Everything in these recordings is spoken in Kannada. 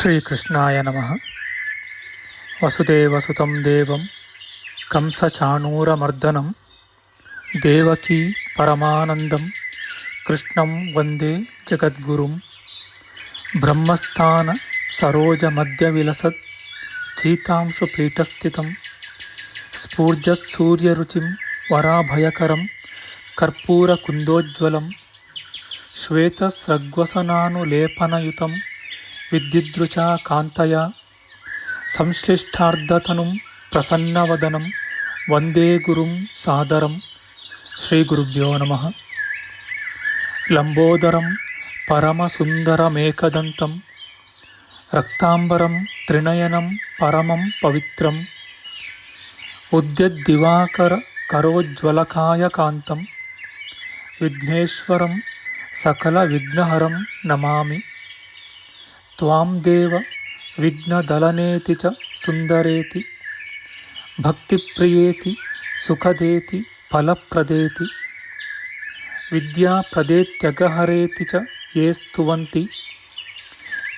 ಶ್ರೀಕೃಷ್ಣಾಯ ನಮಃ. ವಸುದೇವಸುತಂ ದೇವಂ ಕಂಸಚಾಣೂರಮರ್ದನಂ ದೇವಕೀ ಪರಮಾನಂದಂ ಕೃಷ್ಣಂ ವಂದೇ ಜಗದ್ಗುರುಂ. ಬ್ರಹ್ಮಸ್ಥಾನ ಸರೋಜಮಧ್ಯವಿಲಸತ್ ಚೀತಾಂಶುಪೀಠಸ್ಥಿತಂ ಸ್ಫೂರ್ಜತ್ಸೂರ್ಯರುಚಿಂ ವರಾಭಯಕರಂ ಕರ್ಪೂರಕುಂದೋಜ್ವಲಂ ಶ್ವೇತಸ್ರಗ್ವಸನಾನುಲೇಪನಯುತಂ ವಿದ್ಯುದೃಚಾ ಕಾಂತಯ ಸಂಶ್ಲಿಷ್ಟಾರ್ಧತನುಂ ಪ್ರಸನ್ನವದನಂ ವಂದೇ ಗುರುಂ ಸಾದರಂ. ಶ್ರೀಗುರುಭ್ಯೋ ನಮಃ. ಲಂಬೋದರಂ ಪರಮಸುಂದರಮೇಕದಂತಂ ರಕ್ತಾಂಬರಂ ತ್ರಿನಯನಂ ಪರಮಂ ಪವಿತ್ರಂ ಉದ್ಯದ್ದಿವಾಕರ ಕರೋಜ್ವಲಕಾಯಕಾಂತಂ ವಿಘ್ನೇಶ್ವರಂ ಸಕಲವಿಘ್ನಹರಂ ನಮಾಮಿ. ತ್ವಾಂ ದೇವ ವಿಘ್ನದಲನೇತಿ ಚ ಸುಂದರೇತಿ ಭಕ್ತಿಪ್ರಿಯೇತಿ ಸುಖದೇತಿ ಫಲಪ್ರದೇತಿ ವಿದ್ಯಾಪ್ರದೇತ್ಯಗಹರೇತಿ ಚ ಯೇ ಸ್ತುವಂತಿ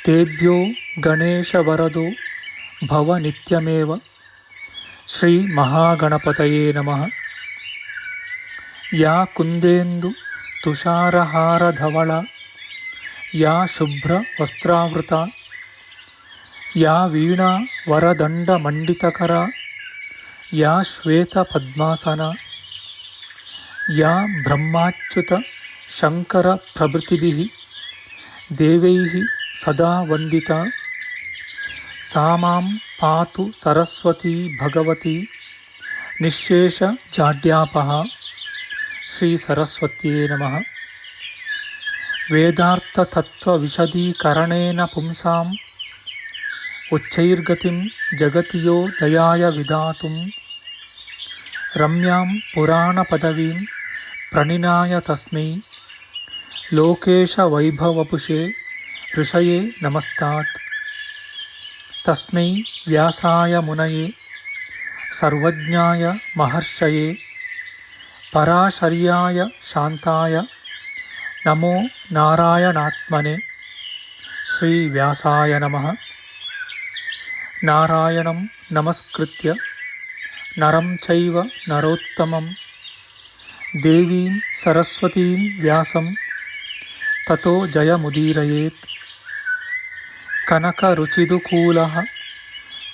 ತೇಭ್ಯೋ ಗಣೇಶವರದೋ ಭವ ನಿತ್ಯಮೇವ. ಶ್ರೀ ಮಹಾಗಣಪತಯೇ ನಮಃ. ಯಾ ಕುಂದೇಂದು ತುಷಾರಹಾರಧವಳ ಯಾ ಶುಭ್ರ ವಸ್ತ್ರಾವೃತ ಯಾ ವೀಣಾ ವರದಂಡಮಂಡಿತಕರ ಯಾ ಶ್ವೇತ ಪದ್ಮಾಸನ ಯಾ ಬ್ರಹ್ಮಾಚ್ಯುತ ಶಂಕರ ಪ್ರಭೃತಿಭಿಃ ದೇವೈಃ ಸದಾ ವಂದಿತಾ ಸಾ ಮಾಂ ಪಾತು ಸರಸ್ವತೀ ಭಗವತಿ ನಿಶ್ಶೇಷ ಜಾಡ್ಯಾಪಃ. ಶ್ರೀ ಸರಸ್ವತ್ಯೇ ನಮಃ. ವೇದಾರ್ಥತತ್ವವಿಶದೀಕರಣೇನ ಪುಂಸಾಂ ಉಚ್ಚೈರ್ಗತಿಂ ಜಗತಿಯೋ ದಯಾಯ ವಿಧಾತುಂ ರಮ್ಯಾಂ ಪುರಾಣಪದವೀಂ ಪ್ರಣಿನಾಯ ತಸ್ಮೈ ಲೋಕೇಶವೈಭವಪುಷೇ ಋಷಯೇ ನಮಸ್ತಾತ್. ತಸ್ಮೈ ವ್ಯಾಸಾಯ ಮುನಯೇ ಸರ್ವಜ್ಞಾಯ ಮಹರ್ಷಯೇ ಪರಾಶರ್ಯಾಯ ಶಾಂತಾಯ ನಮೋ ನಾರಾಯಣಾತ್ಮನೆ. ಶ್ರೀ ವ್ಯಾಸಾಯ ನಮಃ. ನಾರಾಯಣಂ ನಮಸ್ಕೃತ್ಯ ನರಂ ಚೈವ ನರೋತ್ತಮಂ ದೇವೀಂ ಸರಸ್ವತೀಂ ವ್ಯಾಸಂ ತತೋ ಜಯಮುದೀರಯೇತ್. ಕನಕರುಚಿದುಕೂಲಃ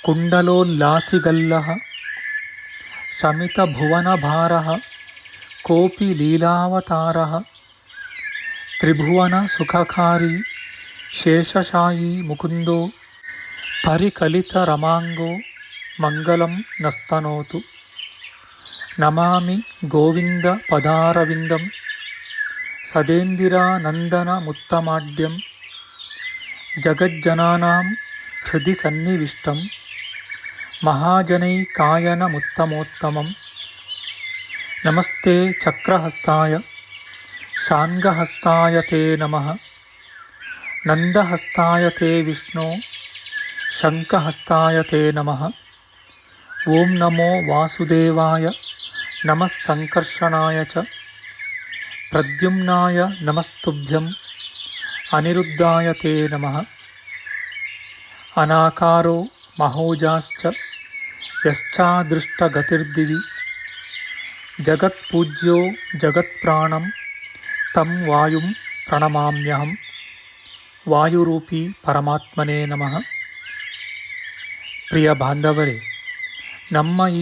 ಕುಂಡಲೋಲ್ಲಾಸಿಗಲ್ಲಃ ಶಮಿತಭುವನಭಾರಃ ಕೋಪಿ ಲೀಲಾವತಾರಃ ತ್ರಿಭುವನ ಸುಖಕಾರಿ ಶೇಷಶಾಯೀ ಮುಕುಂದೋ ಪರಿಕಲಿತರಮಾಂಗೋ ಮಂಗಲಂ ನಸ್ತನೋತು. ನಮಾಮಿ ಗೋವಿಂದ ಪದಾರವಿಂದಂ ಸದೇಂದಿರಾನಂದನಮುತ್ತಮಾಡ್ಯಂ ಜಗಜ್ಜನಾನಾಂ ಹೃದಯ ಸನ್ನಿವಿಷ್ಟಂ ಮಹಾಜನೈಕಾಯನಮುತ್ತಮೋತ್ತಮಂ. ನಮಸ್ತೆ ಚಕ್ರಹಸ್ತಾಯ ಶಾಂಗಹಸ್ತಾಯ ತೇ ನಮಃ. ನಂದಹಸ್ತಾಯ ತೇ ವಿಷ್ಣೋ ಶಂಖಹಸ್ತಾಯ ತೇ ನಮಃ. ಓಂ ನಮೋ ವಾಸುದೇವಾಯ ನಮಃ ಸಂಕರ್ಷಣಾಯ ಚ ಪ್ರದ್ಯುಮ್ನಾಯ ನಮಸ್ತುಭ್ಯಂ ಅನಿರುದ್ಧಾಯ ತೇ ನಮಃ. ಅನಾಕಾರೋ ಮಹೋಜಾಶ್ಚ ಯಶ್ಚಾದೃಷ್ಟಗತಿರ್ದಿವಿ ಜಗತ್ಪೂಜ್ಯೋ ಜಗತ್ಪ್ರಾಣಂ ತಂ ವಾಯುಂ ಪ್ರಣಮಾಮ್ಯಹಂ. ವಾಯುರೂಪಿ ಪರಮಾತ್ಮನೇ ನಮಃ. ಪ್ರಿಯ ಬಾಂಧವರೇ, ನಮ್ಮ ಈ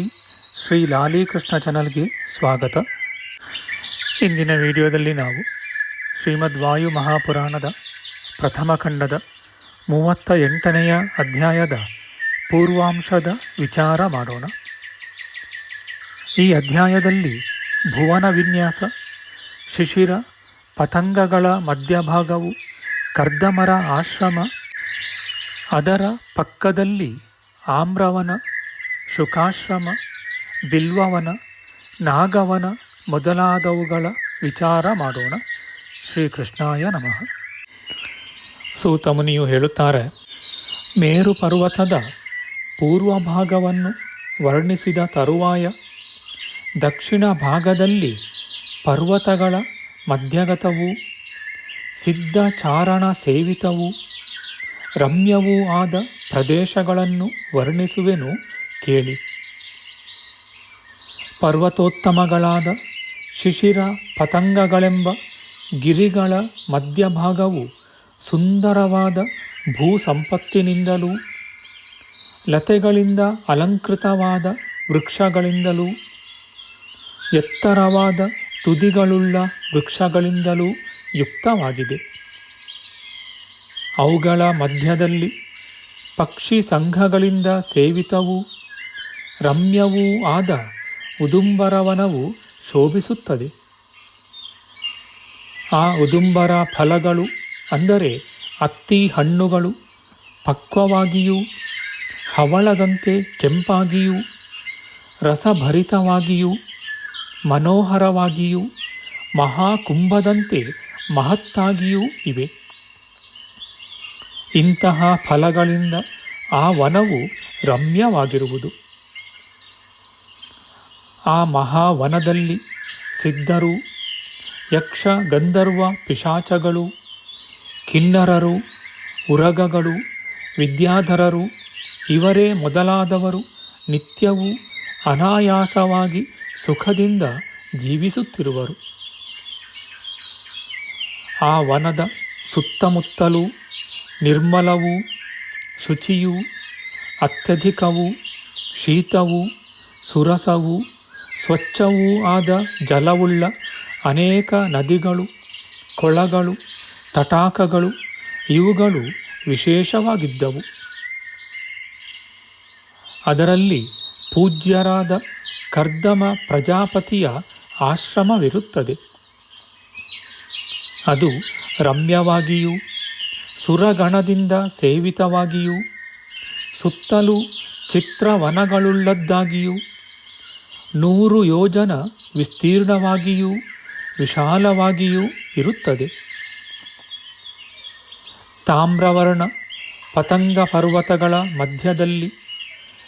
ಶ್ರೀ ಲಾಲೀಕೃಷ್ಣ ಚಾನಲ್ಗೆ ಸ್ವಾಗತ. ಇಂದಿನ ವಿಡಿಯೋದಲ್ಲಿ ನಾವು ಶ್ರೀಮದ್ ವಾಯು ಮಹಾಪುರಾಣದ ಪ್ರಥಮ ಖಂಡದ 38ನೆಯ ಅಧ್ಯಾಯದ ಪೂರ್ವಾಂಶದ ವಿಚಾರ ಮಾಡೋಣ. ಈ ಅಧ್ಯಾಯದಲ್ಲಿ ಭುವನ ವಿನ್ಯಾಸ, ಶಿಶಿರ ಪತಂಗಗಳ ಮಧ್ಯಭಾಗವು ಕರ್ದಮರ ಆಶ್ರಮ, ಅದರ ಪಕ್ಕದಲ್ಲಿ ಆಮ್ರವನ, ಶುಕಾಶ್ರಮ, ಬಿಲ್ವವನ, ನಾಗವನ ಮೊದಲಾದವುಗಳ ವಿಚಾರ ಮಾಡೋಣ. ಶ್ರೀಕೃಷ್ಣಾಯ ನಮಃ. ಸೂತ ಮುನಿಯು ಹೇಳುತ್ತಾರೆ, ಮೇರು ಪರ್ವತದ ಪೂರ್ವ ಭಾಗವನ್ನು ವರ್ಣಿಸಿದ ತರುವಾಯ ದಕ್ಷಿಣ ಭಾಗದಲ್ಲಿ ಪರ್ವತಗಳ ಮಧ್ಯಗತವೂ ಸಿದ್ಧ ಚಾರಣ ಸೇವಿತವೂ ರಮ್ಯವೂ ಆದ ಪ್ರದೇಶಗಳನ್ನು ವರ್ಣಿಸುವೆನು ಕೇಳಿ. ಪರ್ವತೋತ್ತಮಗಳಾದ ಶಿಶಿರ ಪತಂಗಗಳೆಂಬ ಗಿರಿಗಳ ಮಧ್ಯಭಾಗವು ಸುಂದರವಾದ ಭೂ ಸಂಪತ್ತಿನಿಂದಲೂ ಲತೆಗಳಿಂದ ಅಲಂಕೃತವಾದ ವೃಕ್ಷಗಳಿಂದಲೂ ಎತ್ತರವಾದ ತುದಿಗಳುಳ್ಳ ವೃಕ್ಷಗಳಿಂದಲೂ ಯುಕ್ತವಾಗಿದೆ. ಅವುಗಳ ಮಧ್ಯದಲ್ಲಿ ಪಕ್ಷಿ ಸಂಘಗಳಿಂದ ಸೇವಿತವೂ ರಮ್ಯವೂ ಆದ ಉದುಂಬರವನವು ಶೋಭಿಸುತ್ತದೆ. ಆ ಉದುಂಬರ ಫಲಗಳು ಅಂದರೆ ಅತ್ತಿ ಹಣ್ಣುಗಳು ಪಕ್ವವಾಗಿಯೂ ಹವಳದಂತೆ ಕೆಂಪಾಗಿಯೂ ರಸಭರಿತವಾಗಿಯೂ ಮನೋಹರವಾಗಿಯೂ ಮಹಾಕುಂಭದಂತೆ ಮಹತ್ತಾಗಿಯೂ ಇವೆ. ಇಂತಹ ಫಲಗಳಿಂದ ಆ ವನವು ರಮ್ಯವಾಗಿರುವುದು. ಆ ಮಹಾವನದಲ್ಲಿ ಸಿದ್ಧರು, ಯಕ್ಷ ಗಂಧರ್ವ ಪಿಶಾಚಗಳು, ಕಿನ್ನರರು, ಉರಗಗಳು, ವಿದ್ಯಾಧರರು ಇವರೇ ಮೊದಲಾದವರು ನಿತ್ಯವೂ ಅನಾಯಾಸವಾಗಿ ಸುಖದಿಂದ ಜೀವಿಸುತ್ತಿರುವರು. ಆ ವನದ ಸುತ್ತಮುತ್ತಲೂ ನಿರ್ಮಲವೂ ಶುಚಿಯೂ ಅತ್ಯಧಿಕವೂ ಶೀತವೂ ಸುರಸವೂ ಸ್ವಚ್ಛವೂ ಆದ ಜಲವುಳ್ಳ ಅನೇಕ ನದಿಗಳು, ಕೊಳಗಳು, ತಟಾಕಗಳು ಇವುಗಳು ವಿಶೇಷವಾಗಿದ್ದವು. ಅದರಲ್ಲಿ ಪೂಜ್ಯರಾದ ಕರ್ದಮ ಪ್ರಜಾಪತಿಯ ಆಶ್ರಮವಿರುತ್ತದೆ. ಅದು ರಮ್ಯವಾಗಿಯೂ ಸುರಗಣದಿಂದ ಸೇವಿತವಾಗಿಯೂ ಸುತ್ತಲೂ ಚಿತ್ರವನಗಳುಳ್ಳದ್ದಾಗಿಯೂ 100 ಯೋಜನ ವಿಸ್ತೀರ್ಣವಾಗಿಯೂ ವಿಶಾಲವಾಗಿಯೂ ಇರುತ್ತದೆ. ತಾಮ್ರವರ್ಣ ಪತಂಗ ಪರ್ವತಗಳ ಮಧ್ಯದಲ್ಲಿ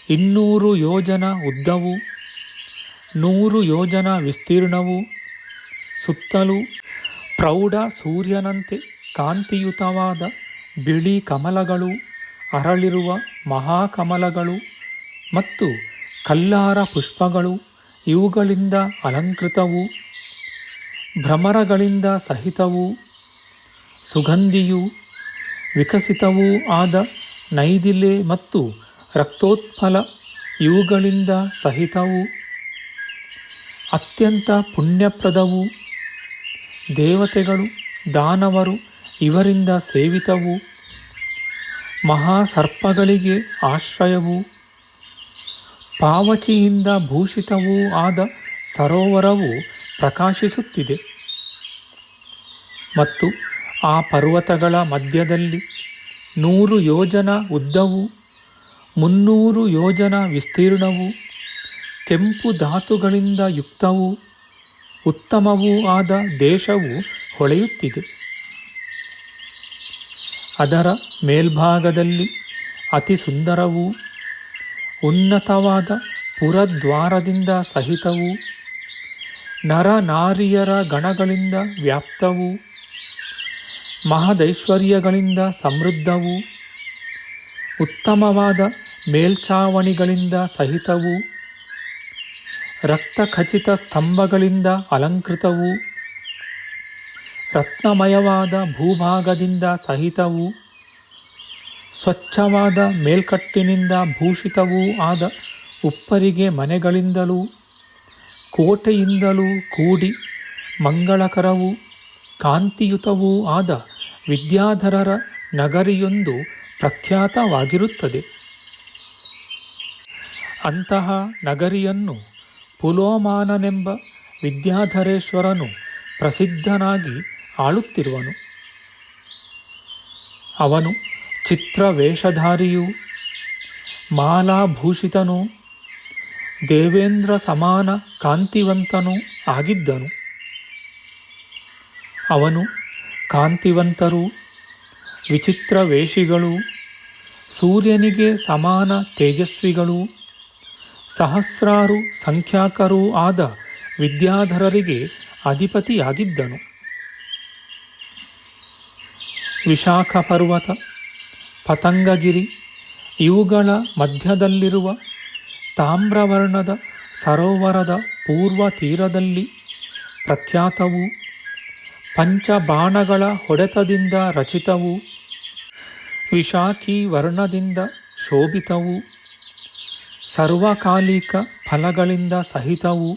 200 ಯೋಜನ ಉದ್ದವೂ 100 ಯೋಜನ ವಿಸ್ತೀರ್ಣವೂ ಸುತ್ತಲೂ ಪ್ರೌಢ ಸೂರ್ಯನಂತೆ ಕಾಂತಿಯುತವಾದ ಬಿಳಿ ಕಮಲಗಳು ಅರಳಿರುವ ಮಹಾಕಮಲಗಳು ಮತ್ತು ಕಲ್ಲಾರ ಪುಷ್ಪಗಳು ಇವುಗಳಿಂದ ಅಲಂಕೃತವೂ ಭ್ರಮರಗಳಿಂದ ಸಹಿತವೂ ಸುಗಂಧಿಯೂ ವಿಕಸಿತವೂ ಆದ ನೈದಿಲೆ ಮತ್ತು ರಕ್ತೋತ್ಪಲ ಇವುಗಳಿಂದ ಸಹಿತವೂ ಅತ್ಯಂತ ಪುಣ್ಯಪ್ರದವೂ ದೇವತೆಗಳು ದಾನವರು ಇವರಿಂದ ಸೇವಿತವೂ ಮಹಾಸರ್ಪಗಳಿಗೆ ಆಶ್ರಯವೂ ಪಾವಚಿಯಿಂದ ಭೂಷಿತವೂ ಆದ ಸರೋವರವು ಪ್ರಕಾಶಿಸುತ್ತಿದೆ. ಮತ್ತು ಆ ಪರ್ವತಗಳ ಮಧ್ಯದಲ್ಲಿ 100 ಯೋಜನ ಉದ್ದವೂ 300 ಯೋಜನ ವಿಸ್ತೀರ್ಣವೂ ಕೆಂಪು ಧಾತುಗಳಿಂದ ಯುಕ್ತವೂ ಉತ್ತಮವೂ ಆದ ದೇಶವು ಹೊಳೆಯುತ್ತಿದೆ. ಅದರ ಮೇಲ್ಭಾಗದಲ್ಲಿ ಅತಿ ಸುಂದರವೂ ಉನ್ನತವಾದ ಪುರದ್ವಾರದಿಂದ ಸಹಿತವೂ ನರನಾರಿಯರ ಗಣಗಳಿಂದ ವ್ಯಾಪ್ತವೂ ಮಹದೈಶ್ವರ್ಯಗಳಿಂದ ಸಮೃದ್ಧವೂ ಉತ್ತಮವಾದ ಮೇಲ್ಛಾವಣಿಗಳಿಂದ ಸಹಿತವೂ ರಕ್ತಖಚಿತ ಸ್ತಂಭಗಳಿಂದ ಅಲಂಕೃತವೂ ರತ್ನಮಯವಾದ ಭೂಭಾಗದಿಂದ ಸಹಿತವೂ ಸ್ವಚ್ಛವಾದ ಮೇಲ್ಕಟ್ಟಿನಿಂದ ಭೂಷಿತವೂ ಆದ ಉಪ್ಪರಿಗೆ ಮನೆಗಳಿಂದಲೂ ಕೋಟೆಯಿಂದಲೂ ಕೂಡಿ ಮಂಗಳಕರವೂ ಕಾಂತಿಯುತವೂ ಆದ ವಿದ್ಯಾಧರರ ನಗರಿಯೊಂದು ಪ್ರಖ್ಯಾತವಾಗಿರುತ್ತದೆ. ಅಂತಹ ನಗರಿಯನ್ನು ಪುಲೋಮಾನನೆಂಬ ವಿದ್ಯಾಧರೇಶ್ವರನು ಪ್ರಸಿದ್ಧನಾಗಿ ಆಳುತ್ತಿರುವನು. ಅವನು ಚಿತ್ರವೇಷಧಾರಿಯೂ ಮಾಲಾಭೂಷಿತನೂ ದೇವೇಂದ್ರ ಸಮಾನ ಕಾಂತಿವಂತನೂ ಆಗಿದ್ದನು. ಅವನು ಕಾಂತಿವಂತರೂ ವಿಚಿತ್ರ ವೇಷಿಗಳೂ ಸೂರ್ಯನಿಗೆ ಸಮಾನ ತೇಜಸ್ವಿಗಳೂ ಸಹಸ್ರಾರು ಸಂಖ್ಯಾಕರೂ ಆದ ವಿದ್ಯಾಧರರಿಗೆ ಅಧಿಪತಿಯಾಗಿದ್ದನು. ವಿಶಾಖ ಪರ್ವತ ಪತಂಗಗಿರಿ ಇವುಗಳ ಮಧ್ಯದಲ್ಲಿರುವ ತಾಮ್ರವರ್ಣದ ಸರೋವರದ ಪೂರ್ವ ತೀರದಲ್ಲಿ ಪ್ರಖ್ಯಾತವೂ ಪಂಚಬಾಣಗಳ ಹೊಡೆತದಿಂದ ರಚಿತವೂ ವಿಶಾಖಿ ವರ್ಣದಿಂದ ಶೋಭಿತವೂ ಸರ್ವಕಾಲಿಕ ಫಲಗಳಿಂದ ಸಹಿತವೂ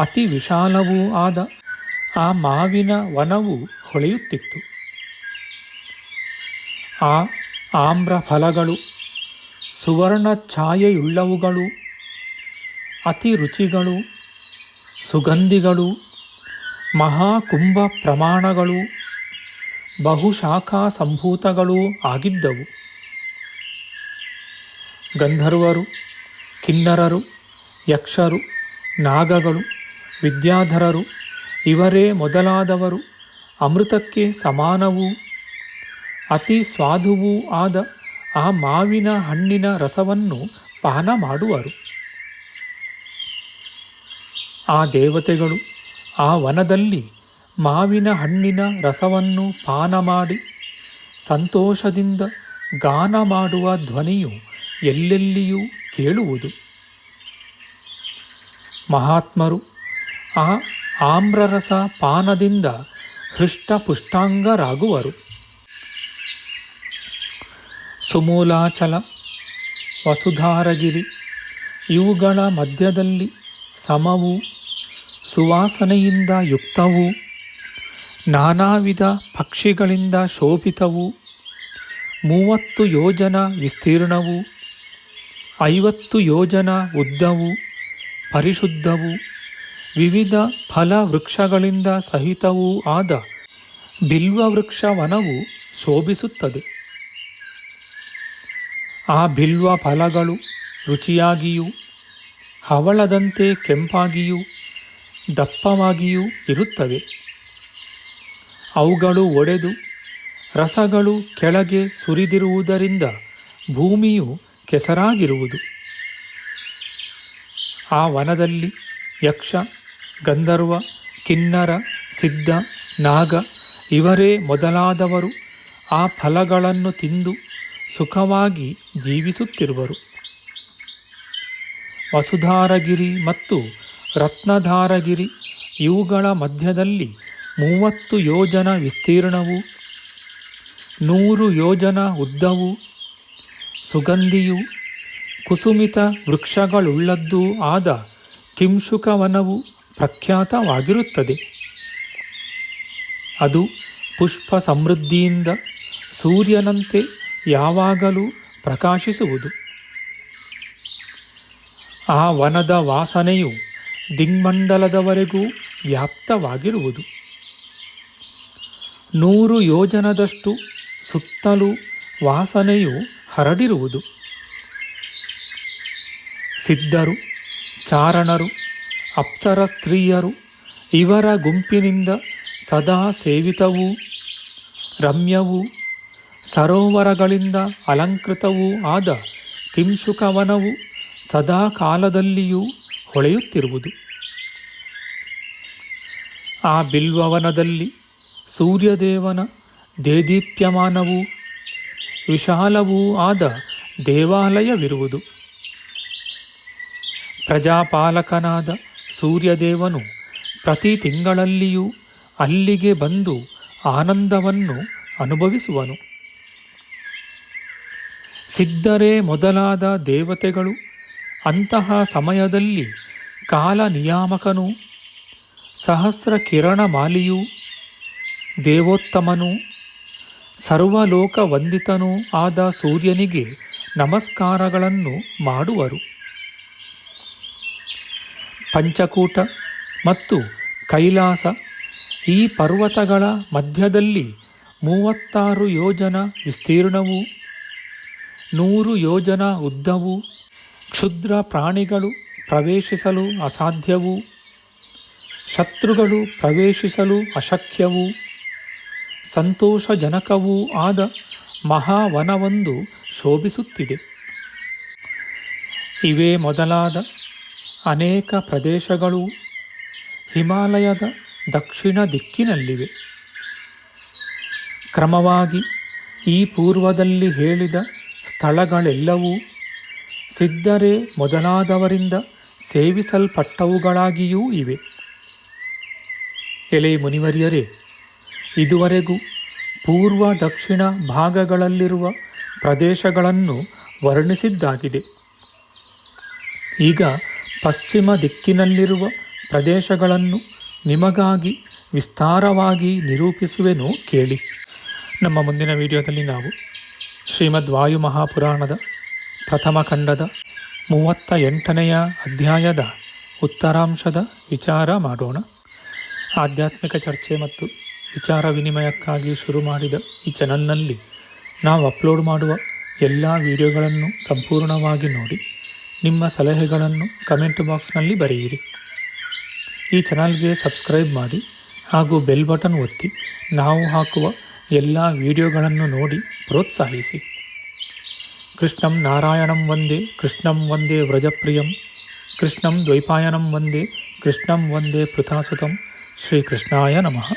ಅತಿ ವಿಶಾಲವೂ ಆದ ಆ ಮಾವಿನ ವನವು ಹೊಳೆಯುತ್ತಿತ್ತು. ಆ ಆಮ್ರ ಫಲಗಳು ಸುವರ್ಣ ಛಾಯೆಯುಳ್ಳವುಗಳು, ಅತಿ ರುಚಿಗಳು, ಸುಗಂಧಿಗಳು, ಮಹಾಕುಂಭ ಪ್ರಮಾಣಗಳು, ಬಹುಶಾಖಾ ಸಂಭೂತಗಳೂ ಆಗಿದ್ದವು. ಗಂಧರ್ವರು, ಕಿನ್ನರರು, ಯಕ್ಷರು, ನಾಗಗಳು, ವಿದ್ಯಾಧರರು ಇವರೇ ಮೊದಲಾದವರು ಅಮೃತಕ್ಕೆ ಸಮಾನವೂ ಅತಿ ಸ್ವಾದುವೂ ಆದ ಆ ಮಾವಿನ ಹಣ್ಣಿನ ರಸವನ್ನು ಪಾನ ಮಾಡುವರು. ಆ ದೇವತೆಗಳು ಆ ವನದಲ್ಲಿ ಮಾವಿನ ಹಣ್ಣಿನ ರಸವನ್ನು ಪಾನ ಮಾಡಿ ಸಂತೋಷದಿಂದ ಗಾನ ಮಾಡುವ ಧ್ವನಿಯು ಎಲ್ಲೆಲ್ಲಿಯೂ ಕೇಳುವುದು. ಮಹಾತ್ಮರು ಆ ಆಮ್ರರಸ ಪಾನದಿಂದ ಹೃಷ್ಟಪುಷ್ಟಾಂಗರಾಗುವರು. ಸುಮೂಲಾಚಲ, ವಸುಧಾರಗಿರಿ ಇವುಗಳ ಮಧ್ಯದಲ್ಲಿ ಸಮವೂ ಸುವಾಸನೆಯಿಂದ ಯುಕ್ತವೂ ನಾನಾ ವಿಧ ಪಕ್ಷಿಗಳಿಂದ ಶೋಭಿತವೂ 30 ಯೋಜನ ವಿಸ್ತೀರ್ಣವೂ 50 ಯೋಜನ ಉದ್ದವೂ ಪರಿಶುದ್ಧವೂ ವಿವಿಧ ಫಲ ವೃಕ್ಷಗಳಿಂದ ಸಹಿತವೂ ಆದ ಬಿಲ್ವವೃಕ್ಷ ವನವು ಶೋಭಿಸುತ್ತದೆ. ಆ ಬಿಲ್ವ ಫಲಗಳು ರುಚಿಯಾಗಿಯೂ ಹವಳದಂತೆ ಕೆಂಪಾಗಿಯೂ ದಪ್ಪವಾಗಿಯೂ ಇರುತ್ತವೆ. ಅವುಗಳು ಒಡೆದು ರಸಗಳು ಕೆಳಗೆ ಸುರಿದಿರುವುದರಿಂದ ಭೂಮಿಯು ಕೆಸರಾಗಿರುವುದು. ಆ ವನದಲ್ಲಿ ಯಕ್ಷ, ಗಂಧರ್ವ, ಕಿನ್ನರ, ಸಿದ್ಧ, ನಾಗ ಇವರೇ ಮೊದಲಾದವರು ಆ ಫಲಗಳನ್ನು ತಿಂದು ಸುಖವಾಗಿ ಜೀವಿಸುತ್ತಿರುವರು. ವಸುಧಾರಗಿರಿ ಮತ್ತು ರತ್ನಧಾರಗಿರಿ ಇವುಗಳ ಮಧ್ಯದಲ್ಲಿ 30 ಯೋಜನ ವಿಸ್ತೀರ್ಣವೂ 100 ಯೋಜನ ಉದ್ದವೂ ಸುಗಂಧಿಯೂ ಕುಸುಮಿತ ವೃಕ್ಷಗಳುಳ್ಳದ್ದೂ ಆದ ಕಿಂಶುಕವನವು ಪ್ರಖ್ಯಾತವಾಗಿರುತ್ತದೆ. ಅದು ಪುಷ್ಪ ಸಮೃದ್ಧಿಯಿಂದ ಸೂರ್ಯನಂತೆ ಯಾವಾಗಲೂ ಪ್ರಕಾಶಿಸುವುದು. ಆ ವನದ ವಾಸನೆಯು ದಿಗ್ಮಂಡಲದವರೆಗೂ ವ್ಯಾಪ್ತವಾಗಿರುವುದು. 100 ಯೋಜನದಷ್ಟು ಸುತ್ತಲೂ ವಾಸನೆಯು ಹರಡಿರುವುದು. ಸಿದ್ಧರು, ಚಾರಣರು, ಅಪ್ಸರ ಸ್ತ್ರೀಯರು ಇವರ ಗುಂಪಿನಿಂದ ಸದಾ ಸೇವಿತವೂ ರಮ್ಯವೂ ಸರೋವರಗಳಿಂದ ಅಲಂಕೃತವೂ ಆದ ಕಿಂಶುಕವನವು ಸದಾ ಕಾಲದಲ್ಲಿಯೂ ಹೊಳೆಯುತ್ತಿರುವುದು. ಆ ಬಿಲ್ವವನದಲ್ಲಿ ಸೂರ್ಯದೇವನ ದೇದೀಪ್ಯಮಾನವೂ ವಿಶಾಲವೂ ಆದ ದೇವಾಲಯವಿರುವುದು. ಪ್ರಜಾಪಾಲಕನಾದ ಸೂರ್ಯದೇವನು ಪ್ರತಿ ತಿಂಗಳಲ್ಲಿಯೂ ಅಲ್ಲಿಗೆ ಬಂದು ಆನಂದವನ್ನು ಅನುಭವಿಸುವನು. ಸಿದ್ಧರೇ ಮೊದಲಾದ ದೇವತೆಗಳು ಅಂತಹ ಸಮಯದಲ್ಲಿ ಕಾಲ ನಿಯಾಮಕನೂ ಸಹಸ್ರ ಕಿರಣಮಾಲಿಯೂ ದೇವೋತ್ತಮನೂ ಸರ್ವಲೋಕ ವಂದಿತನೂ ಆದ ಸೂರ್ಯನಿಗೆ ನಮಸ್ಕಾರಗಳನ್ನು ಮಾಡುವರು. ಪಂಚಕೂಟ ಮತ್ತು ಕೈಲಾಸ ಈ ಪರ್ವತಗಳ ಮಧ್ಯದಲ್ಲಿ 36 ಯೋಜನ ವಿಸ್ತೀರ್ಣವೂ 100 ಯೋಜನ ಉದ್ದವೂ ಕ್ಷುದ್ರ ಪ್ರಾಣಿಗಳು ಪ್ರವೇಶಿಸಲು ಅಸಾಧ್ಯವೂ ಶತ್ರುಗಳು ಪ್ರವೇಶಿಸಲು ಅಶಕ್ಯವೂ ಸಂತೋಷಜನಕವೂ ಆದ ಮಹಾವನವೊಂದು ಶೋಭಿಸುತ್ತಿದೆ. ಇವೇ ಮೊದಲಾದ ಅನೇಕ ಪ್ರದೇಶಗಳು ಹಿಮಾಲಯದ ದಕ್ಷಿಣ ದಿಕ್ಕಿನಲ್ಲಿವೆ. ಕ್ರಮವಾಗಿ ಈ ಪೂರ್ವದಲ್ಲಿ ಹೇಳಿದ ಸ್ಥಳಗಳೆಲ್ಲವೂ ಸಿದ್ಧರೇ ಮೊದಲಾದವರಿಂದ ಸೇವಿಸಲ್ಪಟ್ಟವುಗಳಾಗಿಯೂ ಇವೆ. ಎಲೆ ಮುನಿವರಿಯರೇ, ಇದುವರೆಗೂ ಪೂರ್ವ ದಕ್ಷಿಣ ಭಾಗಗಳಲ್ಲಿರುವ ಪ್ರದೇಶಗಳನ್ನು ವರ್ಣಿಸಿದ್ದಾಗಿದೆ. ಈಗ ಪಶ್ಚಿಮ ದಿಕ್ಕಿನಲ್ಲಿರುವ ಪ್ರದೇಶಗಳನ್ನು ನಿಮಗಾಗಿ ವಿಸ್ತಾರವಾಗಿ ನಿರೂಪಿಸುವೆನು, ಕೇಳಿ. ನಮ್ಮ ಮುಂದಿನ ವಿಡಿಯೋದಲ್ಲಿ ನಾವು ಶ್ರೀಮದ್ ವಾಯು ಮಹಾಪುರಾಣದ ಪ್ರಥಮ ಖಂಡದ 38ನೆಯ ಅಧ್ಯಾಯದ ಉತ್ತರಾಂಶದ ವಿಚಾರ ಮಾಡೋಣ. ಆಧ್ಯಾತ್ಮಿಕ ಚರ್ಚೆ ಮತ್ತು ವಿಚಾರ ವಿನಿಮಯಕ್ಕಾಗಿ ಶುರು ಮಾಡಿದ ಈ ಚಾನಲ್ನಲ್ಲಿ ನಾವು ಅಪ್ಲೋಡ್ ಮಾಡುವ ಎಲ್ಲ ವಿಡಿಯೋಗಳನ್ನು ಸಂಪೂರ್ಣವಾಗಿ ನೋಡಿ ನಿಮ್ಮ ಸಲಹೆಗಳನ್ನು ಕಮೆಂಟ್ ಬಾಕ್ಸ್ನಲ್ಲಿ ಬರೆಯಿರಿ. ಈ ಚಾನಲ್ಗೆ ಸಬ್ಸ್ಕ್ರೈಬ್ ಮಾಡಿ ಹಾಗೂ ಬೆಲ್ ಬಟನ್ ಒತ್ತಿ ನಾವು ಹಾಕುವ ಎಲ್ಲ ವಿಡಿಯೋಗಳನ್ನು ನೋಡಿ ಪ್ರೋತ್ಸಾಹಿಸಿ. ಕೃಷ್ಣಂ ನಾರಾಯಣಂ ವಂದೇ ಕೃಷ್ಣಂ ವಂದೇ ವ್ರಜಪ್ರಿಯಂ ಕೃಷ್ಣಂ ದ್ವೈಪಾಯನಂ ವಂದೇ ಕೃಷ್ಣಂ ವಂದೇ ಪೃಥಾಸುತಂ ಶ್ರೀಕೃಷ್ಣಾಯ ನಮಃ.